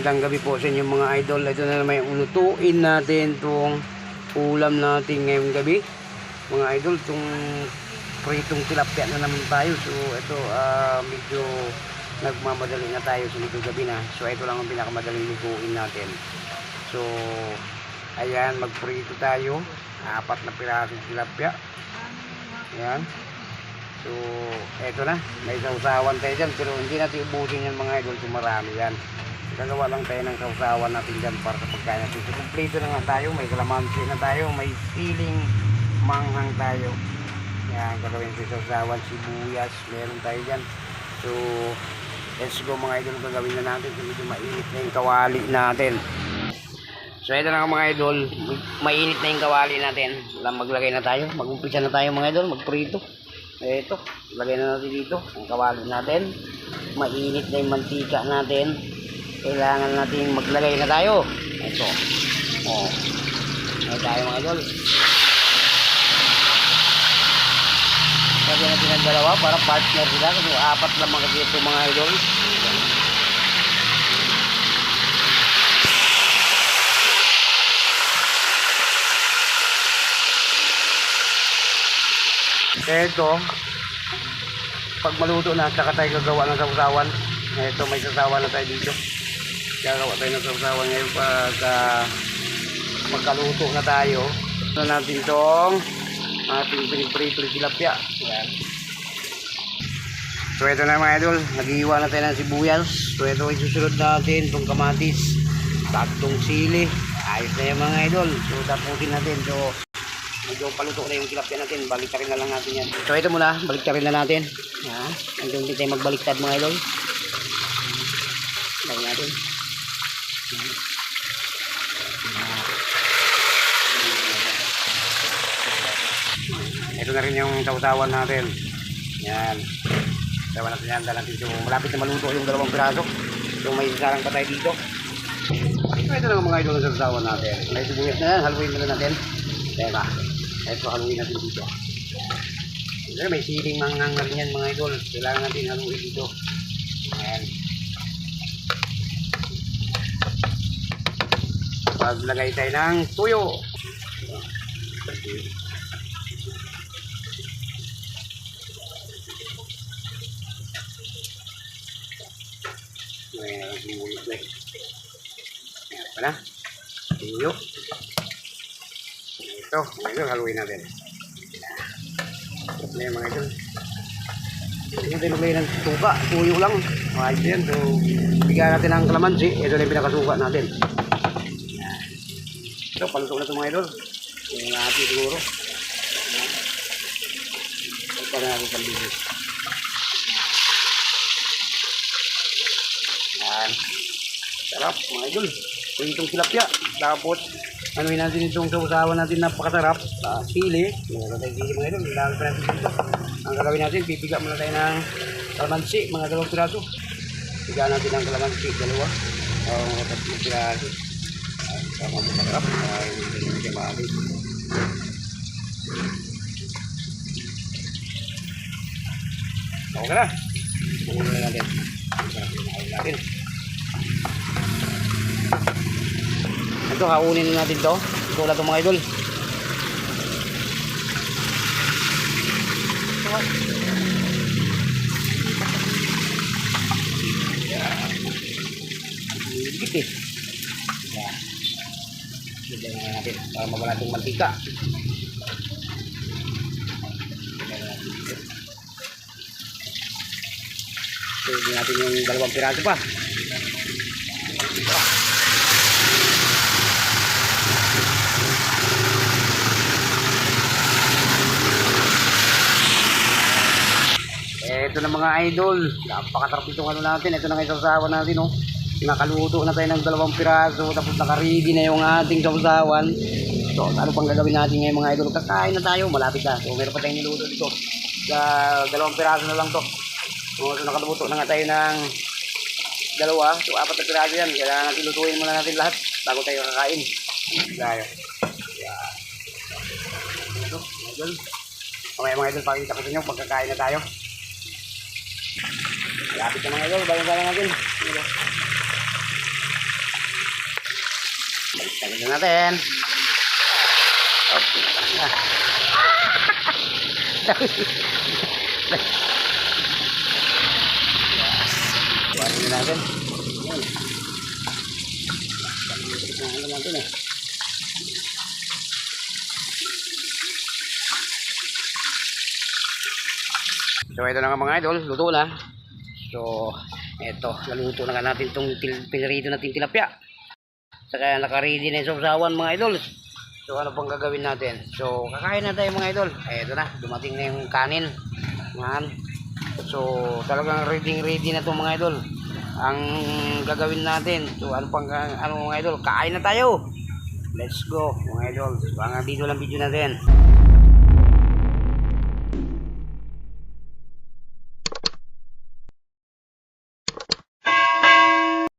Magandang gabi po sa inyo mga idol. Ito na naman yung ulutuin natin itong ulam natin ngayong gabi. Mga idol, itong pritong tilapia na naman tayo. So ito medyo nagmamadali na tayo sa ito gabi na. So ito lang ang pinakamadaling lutuin natin. So ayan, magprito tayo. 4 na pirasong tilapia. Ayan. So, eto na. May sausawan tayo dyan. Pero hindi natin ubusin yan mga idol. So, marami yan. Gagawa lang tayo ng sausawan natin dyan para sa pagkain natin. So, kompleto na nga tayo. May kalamansi na tayo. May siling manghang tayo. Yan. Gagawin sa sausawan. Sibuyas. Meron tayo dyan. So, let's go mga idol. Gagawin na natin. So, medyo mainit na yung kawali natin. So, ito na mga idol. Mainit na yung kawali natin. Maglagay na tayo. Mag-umpisa na tayo mga idol. Magprito. Ito, lagay na natin dito ang kawali natin. Mainit na yung mantika natin. Kailangan natin maglagay na tayo. Ito. Oh. Lagay tayo mga idol. Lagyan natin ang dalawa para partner sila. Kasi 4 lang mga dito mga idol. Ito, pag maluto na, saka tayo gagawa ng sausawan. Ito, may sausawan na tayo dito. Gagawa tayo ng sausawan ngayon pag magkaluto na tayo. Ito natin itong ating pinipritong tilapia. Ayan. So ito na mga idol, nag-iwa na tayo ng sibuyas. So ito ay susunod natin, itong kamatis, tatlong sili. Ayos na yung mga idol. So tapusin natin. So medyo paluto na yung tilapia natin, baliktarin na lang natin yan. So ito muna, baliktarin na natin. Hanggang hindi tayo magbaliktad mga idol. Lagyan natin. Ito na rin yung sausawan natin. Yan. Sausawan natin yan, natin. So malapit na maluto yung 2 piraso. So may sarang pa tayo dito. Ito na mga idol ng sausawan natin. May sibuyas na yan, haluin muna natin. Teka. Ito haluin natin dito. Ito, may siling manghang na rin yan mga idol. Kailangan natin haluin dito. Ayan. Paglagay tayo ng tuyo. Ayan pala. Tuyo. Ito, mga idol, haluin natin. Ito na yung mga idol. Ito natin lumay ng suka, tuyo lang. Mga idol yan. So, bigyan natin ang kalamansi. Ito na yung pinakasuka natin. Ito, paluto na ito mga idol. Yung natin siguro. Ito na natin pambibig. Yan. Sarap mga idol. Ito itong tilapia. Tapos, anuin natin itong sausawan natin, napakasarap. Sili. Meron tayo sili mga idol. Lalagyan pa natin dito. Ang gagawin natin, pipiga muna tayo ng kalamansi. Mga 2 piraso. Piga natin ang kalamansi. 2. Mga 3 piraso. Sama mo masarap. Hindi siya maalit. Okay na. Pagulong na natin. Pagulong natin. Ito, kaunin na natin ito. Ito na ito mga idol. Higit eh. Higit na natin para mawala itong mantika. Higit natin yung 2 piraso pa. Ito na mga idol, napakasarap itong ano natin. Ito na nga yung sausawan natin, no? Nakaluto na tayo ng 2 piraso, tapos nakaredy na yung ating sausawan. So ano pang gagawin natin ngayon mga idol? Kakain na tayo, malapit na. So meron pa tayong niluto dito sa 2 piraso na lang to. So nakaluto na nga tayo ng 2, so 4 na piraso yan. Kailangan natin lutuin muna natin lahat bago tayo kakain. Tayo. Yan. Ito mga idol. Okay mga idol, pakita ko sa inyo pagkakain na tayo. Lapit na mga idol, balang-balang natin. Tanggalin natin. Kuhanin natin. Yan. Tanggalin natin eh. So ito na nga mga idol, luto na. So ito, naluto na nga natin itong pinirito natin tilapia. Saka naka-ready na yung sausawan mga idol. So ano pang gagawin natin? So kakain na tayo mga idol. Ito na, dumating na yung kanin. Yan. So talagang ready na itong mga idol. Ang gagawin natin, so ano mga idol, kain na tayo. Let's go mga idol. So hanggang dito lang video natin.